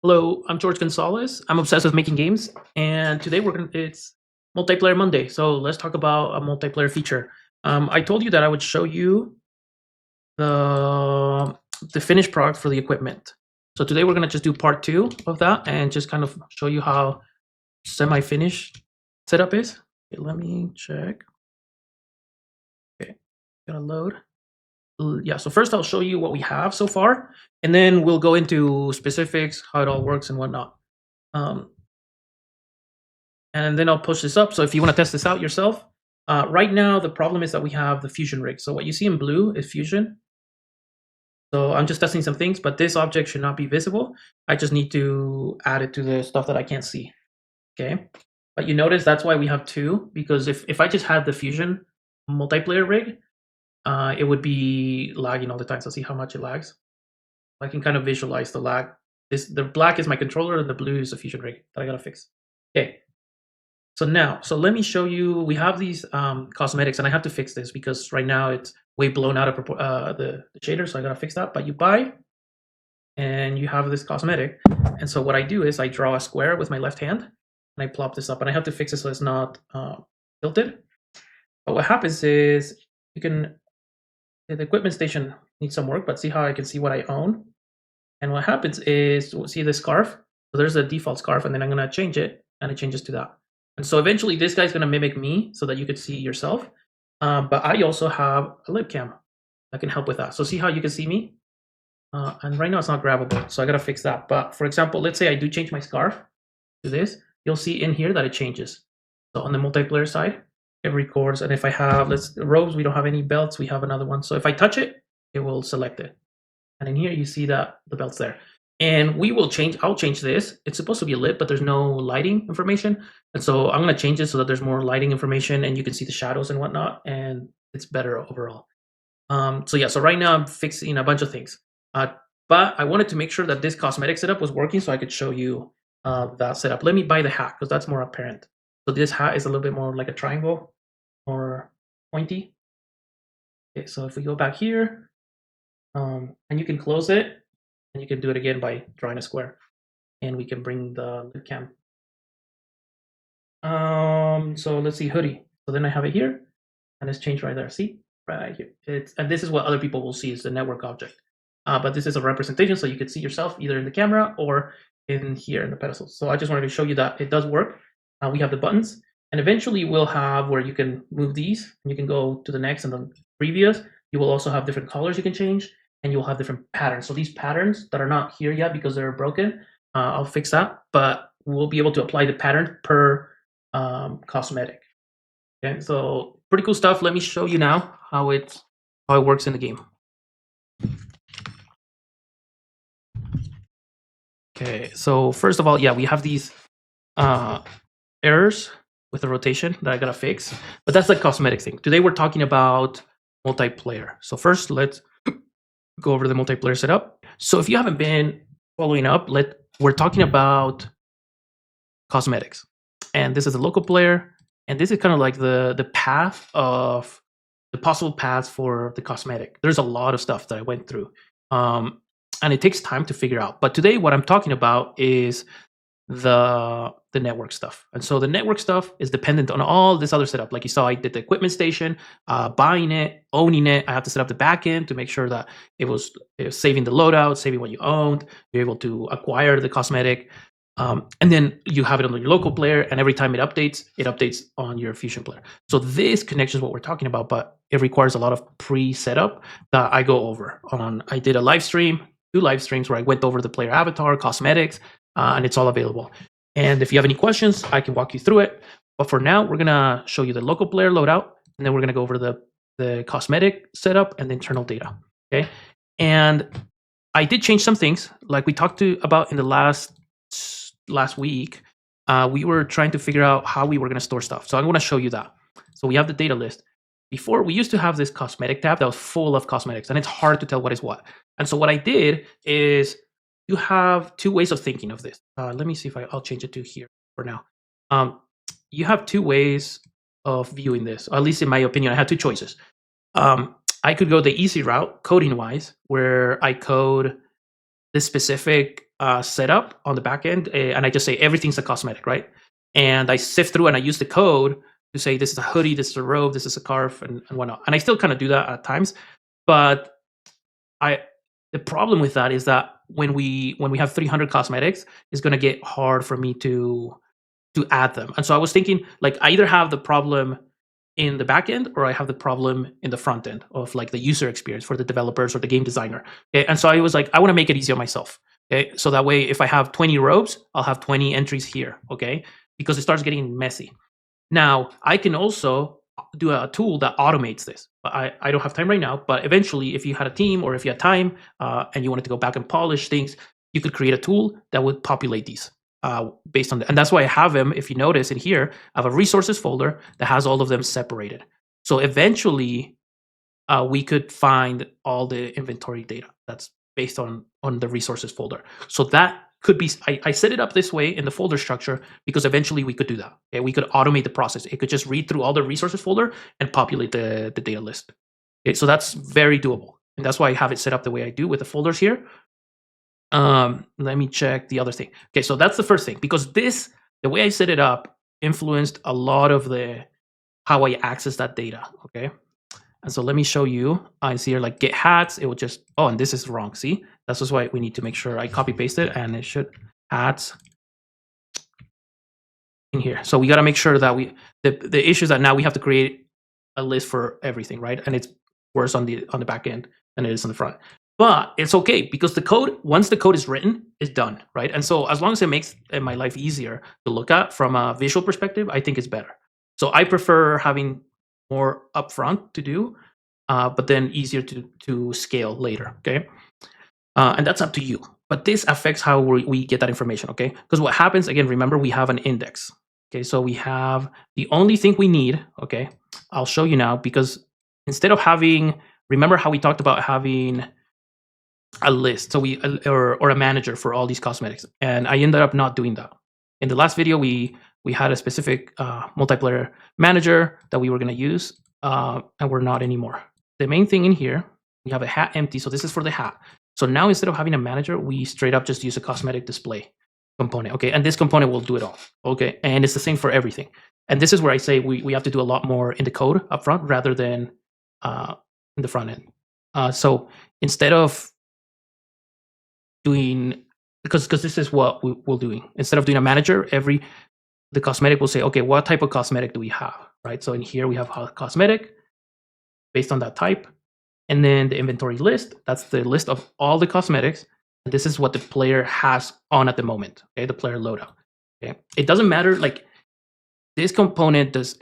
Hello, I'm George Gonzalez. I'm obsessed with making games, and today it's Multiplayer Monday. So let's talk about a multiplayer feature. I told you that I would show you the the finished product for the equipment. So today we're gonna just do part two of that and just kind of show you how semi-finished setup is. Okay, let me check. Okay, gonna load. Yeah, so first I'll show you what we have so far, and then we'll go into specifics, how it all works and whatnot. Um, and then I'll push this up. So if you want to test this out yourself, right now the problem is that we have the fusion rig. So what you see in blue is fusion. So I'm just testing some things, but this object should not be visible. I just need to add it to the stuff that I can't see. Okay, but you notice that's why we have two, because if I just had the fusion multiplayer rig, it would be lagging all the time. So see how much it lags. I can kind of visualize the lag. The black is my controller and the blue is the fusion rig that I gotta fix. Okay. So let me show you. We have these cosmetics, and I have to fix this because right now it's way blown out of the shader. So I gotta fix that. But you buy, and you have this cosmetic. And so what I do is I draw a square with my left hand, and I plop this up. And I have to fix it so it's not tilted. But what happens is the equipment station needs some work. But see how I can see what I own. And what happens is, see this scarf? So there's a default scarf, and then I'm gonna change it, and it changes to that. And so eventually this guy's gonna mimic me so that you could see yourself. But I also have a lip cam that can help with that. So see how you can see me? And right now it's not grabbable, so I gotta fix that. But for example, let's say I do change my scarf to this, you'll see in here that it changes. So on the multiplayer side, it records, and if I have, robes, we don't have any belts, we have another one. So if I touch it, it will select it. And in here you see that the belt's there. And I'll change this. It's supposed to be lit, but there's no lighting information. And so I'm gonna change it so that there's more lighting information and you can see the shadows and whatnot, and it's better overall. So yeah, so right now I'm fixing a bunch of things. But I wanted to make sure that this cosmetic setup was working so I could show you that setup. Let me buy the hat because that's more apparent. So this hat is a little bit more like a triangle or pointy. Okay, so if we go back here, and you can close it, and you can do it again by drawing a square, and we can bring the lip cam. So let's see, hoodie. So then I have it here, and it's changed right there. See, right here. And this is what other people will see is the network object. But this is a representation, so you can see yourself either in the camera or in here in the pedestal. So I just wanted to show you that it does work. We have the buttons, and eventually we'll have where you can move these, and you can go to the next and the previous. You will also have different colors you can change, and you'll have different patterns. So these patterns that are not here yet because they're broken, I'll fix that, but we'll be able to apply the pattern per cosmetic. Okay, so pretty cool stuff. Let me show you now how it works in the game. Okay, so first of all, yeah, we have these errors with the rotation that I gotta fix, but that's the cosmetic thing. Today we're talking about multiplayer. So first, let's go over the multiplayer setup. So if you haven't been following up, we're talking about cosmetics, and this is a local player, and this is kind of like the path of the possible paths for the cosmetic. There's a lot of stuff that I went through, and it takes time to figure out. But today, what I'm talking about is the network stuff. And so the network stuff is dependent on all this other setup. Like you saw, I did the equipment station, buying it, owning it. I have to set up the backend to make sure that it was saving the loadout, saving what you owned. You're able to acquire the cosmetic. And then you have it on your local player, and every time it updates on your Fusion player. So this connection is what we're talking about, but it requires a lot of pre-setup that I go over. I did a live stream, 2 live streams where I went over the player avatar, cosmetics, and it's all available. And if you have any questions, I can walk you through it. But for now, we're gonna show you the local player loadout, and then we're gonna go over the cosmetic setup and the internal data. Okay, and I did change some things, like we talked about in the last week. We were trying to figure out how we were going to store stuff. So I'm going to show you that. So we have the data list. Before, we used to have this cosmetic tab that was full of cosmetics, and it's hard to tell what is what. And so what I did is you have 2 ways of thinking of this. Let me see if I'll change it to here for now. You have 2 ways of viewing this. At least in my opinion, I had 2 choices. I could go the easy route, coding wise, where I code the specific setup on the back end, and I just say everything's a cosmetic, right? And I sift through and I use the code to say this is a hoodie, this is a robe, this is a scarf, and whatnot. And I still kind of do that at times, but I the problem with that is that when we have 300 cosmetics, it's going to get hard for me to add them. And so I was thinking, like, I either have the problem in the back end or I have the problem in the front end of like the user experience for the developers or the game designer. Okay? And so I was like, I want to make it easier myself. Okay, so that way, if I have 20 robes, I'll have 20 entries here. Okay, because it starts getting messy. Now I can also do a tool that automates this. But I don't have time right now. But eventually, if you had a team or if you had time and you wanted to go back and polish things, you could create a tool that would populate these based on that. And that's why I have them. If you notice in here, I have a resources folder that has all of them separated. So eventually, we could find all the inventory data that's based on the resources folder. So that could be, I set it up this way in the folder structure because eventually we could do that. Okay? We could automate the process. It could just read through all the resources folder and populate the data list. Okay? So that's very doable. And that's why I have it set up the way I do with the folders here. Let me check the other thing. Okay, so that's the first thing, because the way I set it up influenced a lot of how I access that data. Okay. And so let me show you. I see here like get hats. It will just, oh, and this is wrong. See, that's just why we need to make sure I copy paste it, and it should hats in here. So we got to make sure that the issue is that now we have to create a list for everything, right? And it's worse on the back end than it is on the front. But it's okay because once the code is written, it's done, right? And so as long as it makes my life easier to look at from a visual perspective, I think it's better. So I prefer having more upfront to do, but then easier to scale later, okay? And that's up to you. But this affects how we get that information, okay? Because what happens, again, remember we have an index, okay? So we have the only thing we need, okay? I'll show you now, because instead of remember how we talked about having a list, so or a manager for all these cosmetics, and I ended up not doing that. In the last video, we had a specific multiplayer manager that we were going to use, and we're not anymore. The main thing in here, we have a hat empty, so this is for the hat. So now instead of having a manager, we straight up just use a cosmetic display component, okay? And this component will do it all, okay? And it's the same for everything. And this is where I say we have to do a lot more in the code up front rather than in the front end. So instead of doing, because this is what we're doing. Instead of doing a manager, the cosmetic will say, okay, what type of cosmetic do we have, right? So in here we have cosmetic based on that type. And then the inventory list, that's the list of all the cosmetics. And this is what the player has on at the moment, okay? The player loadout, okay? It doesn't matter, like this component does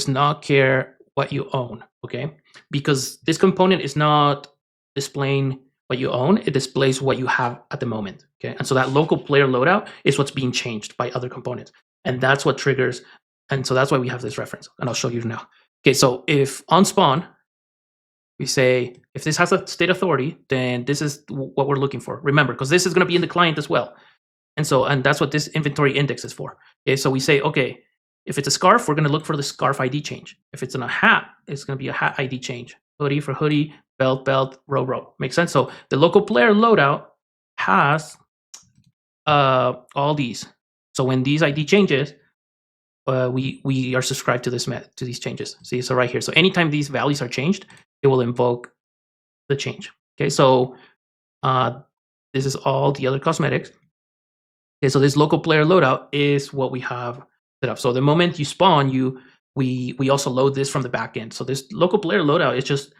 not care what you own, okay? Because this component is not displaying what you own, it displays what you have at the moment, okay? And so that local player loadout is what's being changed by other components. And that's what triggers, and so that's why we have this reference, and I'll show you now. Okay, so if on spawn, we say, if this has a state authority, then this is what we're looking for. Remember, because this is gonna be in the client as well. And that's what this inventory index is for. Okay, so we say, okay, if it's a scarf, we're gonna look for the scarf ID change. If it's in a hat, it's gonna be a hat ID change. Hoodie for hoodie, belt, robe. Makes sense? So the local player loadout has all these. So when these ID changes, we are subscribed to these changes. See, so right here. So anytime these values are changed, it will invoke the change. Okay, so this is all the other cosmetics. Okay, so this local player loadout is what we have set up. So the moment you spawn, we also load this from the back end. So this local player loadout is just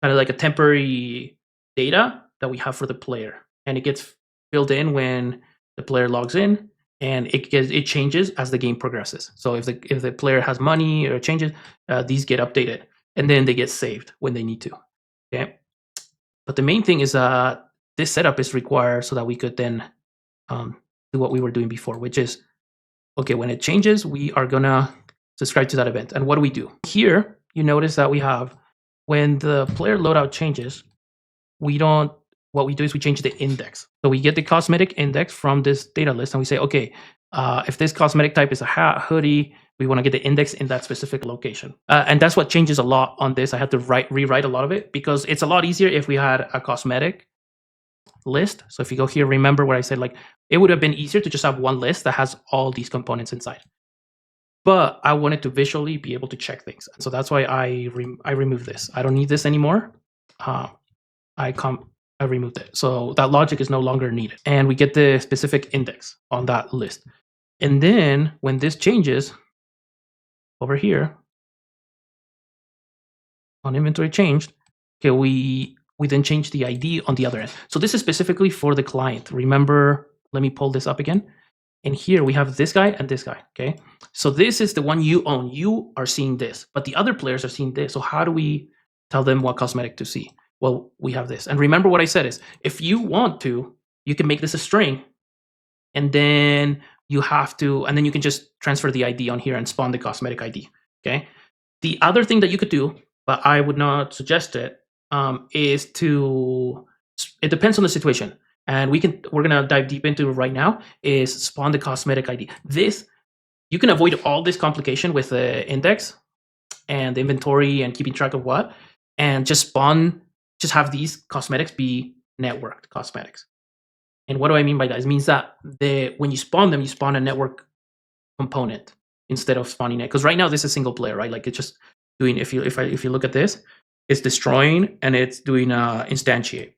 kind of like a temporary data that we have for the player, and it gets filled in when the player logs in, and it changes as the game progresses. So if the player has money or changes, these get updated, and then they get saved when they need to. Okay, but the main thing is this setup is required so that we could then do what we were doing before, which is, okay, when it changes, we are gonna subscribe to that event. And what do we do? Here, you notice that we have, when the player loadout changes, what we do is we change the index. So we get the cosmetic index from this data list, and we say, okay, if this cosmetic type is a hat, hoodie, we want to get the index in that specific location. And that's what changes a lot on this. I had to rewrite a lot of it because it's a lot easier if we had a cosmetic list. So if you go here, remember what I said, like it would have been easier to just have one list that has all these components inside. But I wanted to visually be able to check things. And so that's why I removed this. I don't need this anymore. I removed it. So that logic is no longer needed. And we get the specific index on that list. And then when this changes over here on inventory changed, okay, we then change the ID on the other end. So this is specifically for the client. Remember, let me pull this up again. And here we have this guy and this guy, okay? So this is the one you own. You are seeing this, but the other players are seeing this. So how do we tell them what cosmetic to see? Well, we have this. And remember what I said is, if you want to, you can make this a string, and then you have to, and then you can just transfer the ID on here and spawn the cosmetic ID, okay? The other thing that you could do, but I would not suggest it, is to, it depends on the situation. And we're gonna dive deep into right now is spawn the cosmetic ID. This, you can avoid all this complication with the index and the inventory and keeping track of what, and just have these cosmetics be networked cosmetics. And what do I mean by that? It means that when you spawn them, you spawn a network component instead of spawning it. Because right now this is single player, right? Like it's just doing, if you look at this, it's destroying and it's doing instantiate.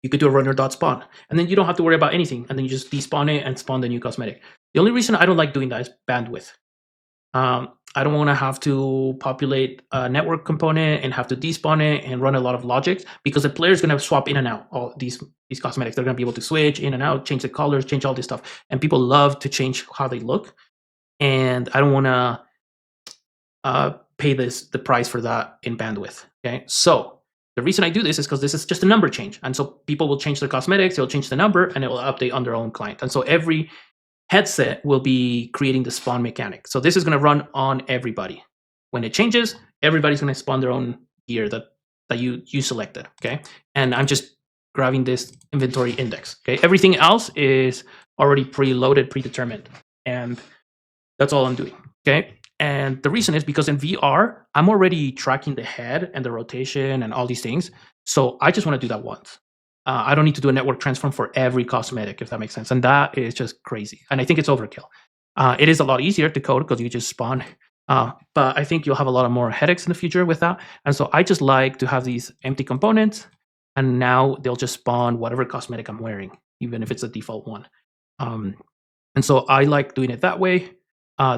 You could do a runner.spawn, and then you don't have to worry about anything, and then you just despawn it and spawn the new cosmetic. The only reason I don't like doing that is bandwidth. I don't want to have to populate a network component and have to despawn it and run a lot of logic, because the player is going to swap in and out all these cosmetics. They're going to be able to switch in and out, change the colors, change all this stuff, and people love to change how they look, and I don't want to pay the price for that in bandwidth. Okay, so the reason I do this is because this is just a number change. And so people will change their cosmetics, they'll change the number, and it will update on their own client. And so every headset will be creating the spawn mechanic. So this is going to run on everybody. When it changes, everybody's going to spawn their own gear that you selected, okay? And I'm just grabbing this inventory index, okay? Everything else is already preloaded, predetermined. And that's all I'm doing, okay? And the reason is because in VR, I'm already tracking the head and the rotation and all these things. So I just want to do that once. I don't need to do a network transform for every cosmetic, if that makes sense. And that is just crazy. And I think it's overkill. It is a lot easier to code because you just spawn. But I think you'll have a lot of more headaches in the future with that. And so I just like to have these empty components. And now they'll just spawn whatever cosmetic I'm wearing, even if it's a default one. And so I like doing it that way.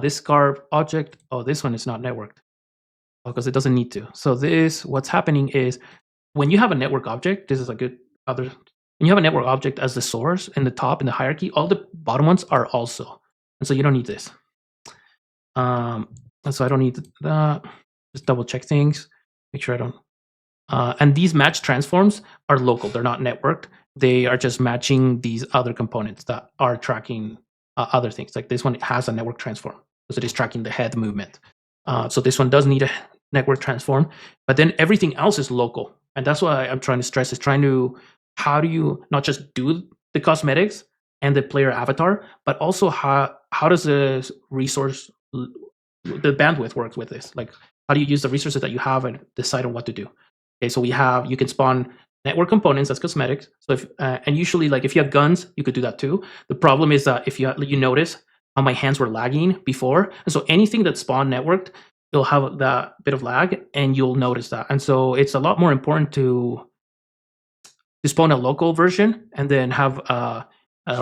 This scarf object, oh, this one is not networked because it doesn't need to. So what's happening is when you have a network object, this is a good other, when you have a network object as the source in the top in the hierarchy, all the bottom ones are also. And so you don't need this. And so I don't need that. Just double check things, make sure I don't. And these match transforms are local, they're not networked. They are just matching these other components that are tracking other things. Like this one has a network transform because it is tracking the head movement. So this one does need a network transform, but then everything else is local. And that's why I'm trying to stress is how do you not just do the cosmetics and the player avatar, but also how does the resource, the bandwidth work with this? Like how do you use the resources that you have and decide on what to do? Okay, so you can spawn network components as cosmetics. So if and usually, like if you have guns, you could do that too. The problem is that if you notice how my hands were lagging before, and so anything that's spawn networked, you'll have that bit of lag, and you'll notice that. And so it's a lot more important to spawn a local version and then have a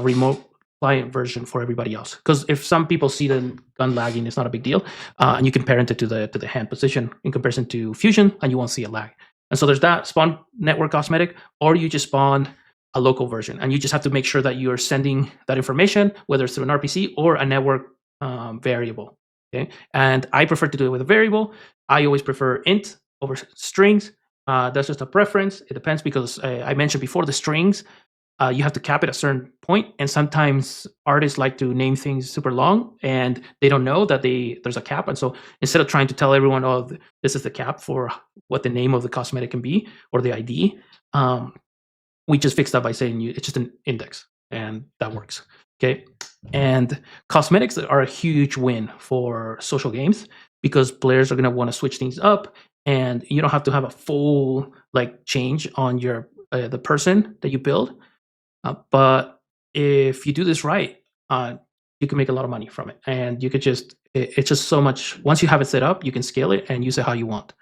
remote client version for everybody else. Because if some people see the gun lagging, it's not a big deal, and you can parent it to the hand position in comparison to Fusion, and you won't see a lag. And so there's that spawn network cosmetic, or you just spawn a local version, and you just have to make sure that you're sending that information, whether it's through an RPC or a network variable. Okay, and I prefer to do it with a variable. I always prefer int over strings. That's just a preference. It depends because I mentioned before the strings. You have to cap it at a certain point, and sometimes artists like to name things super long, and they don't know that there's a cap. And so instead of trying to tell everyone, oh, this is the cap for what the name of the cosmetic can be or the ID, we just fix that by saying it's just an index, and that works. Okay, and cosmetics are a huge win for social games because players are going to want to switch things up, and you don't have to have a full like change on your the person that you build. But if you do this right, you can make a lot of money from it, and you could just it's just so much. Once you have it set up, you can scale it and use it how you want.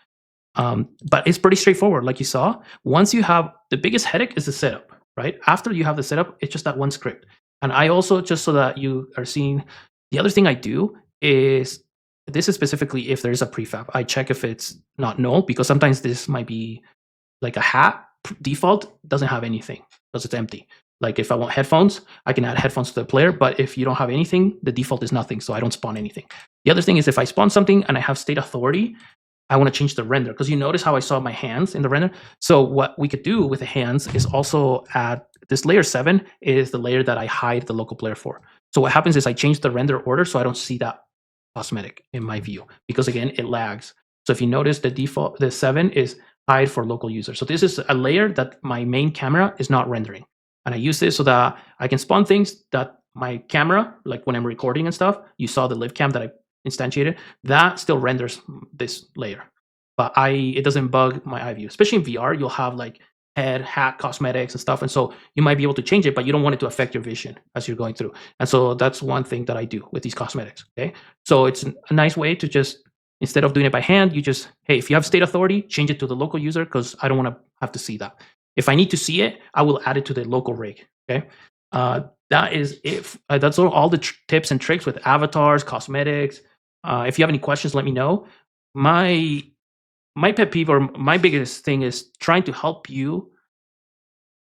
But it's pretty straightforward, like you saw. Once you have the biggest headache is the setup, right? After you have the setup, it's just that one script. And I also, just so that you are seeing, the other thing I do is this is specifically if there's a prefab. I check if it's not null because sometimes this might be like a hat default doesn't have anything because it's empty. Like if I want headphones, I can add headphones to the player. But if you don't have anything, the default is nothing. So I don't spawn anything. The other thing is if I spawn something and I have state authority, I want to change the render because you notice how I saw my hands in the render. So what we could do with the hands is also add this layer 7 is the layer that I hide the local player for. So what happens is I change the render order so I don't see that cosmetic in my view because again, it lags. So if you notice the default, the 7 is hide for local user. So this is a layer that my main camera is not rendering. And I use this so that I can spawn things that my camera, like when I'm recording and stuff, you saw the live cam that I instantiated, that still renders this layer. But it doesn't bug my eye view. Especially in VR, you'll have like head, hat, cosmetics and stuff. And so you might be able to change it, but you don't want it to affect your vision as you're going through. And so that's one thing that I do with these cosmetics, okay? So it's a nice way to just, instead of doing it by hand, you just, hey, if you have state authority, change it to the local user because I don't want to have to see that. If I need to see it, I will add it to the local rig, okay? That is it. That's all the tips and tricks with avatars, cosmetics. If you have any questions, let me know. My pet peeve or my biggest thing is trying to help you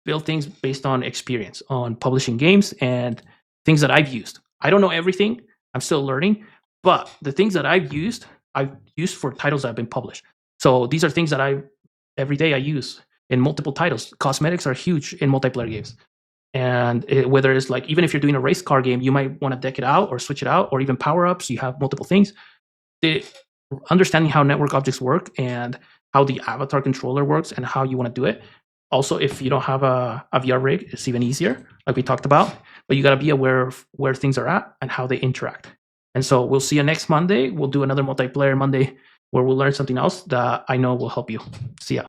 build things based on experience, on publishing games and things that I've used. I don't know everything. I'm still learning. But the things that I've used for titles that have been published. So these are things that every day I use in multiple titles. Cosmetics are huge in multiplayer games. And whether it's like, even if you're doing a race car game, you might want to deck it out or switch it out, or even power ups. You have multiple things. Understanding how network objects work and how the avatar controller works and how you want to do it. Also, if you don't have a VR rig, it's even easier, like we talked about. But you got to be aware of where things are at and how they interact. And so we'll see you next Monday. We'll do another multiplayer Monday where we'll learn something else that I know will help you. See ya.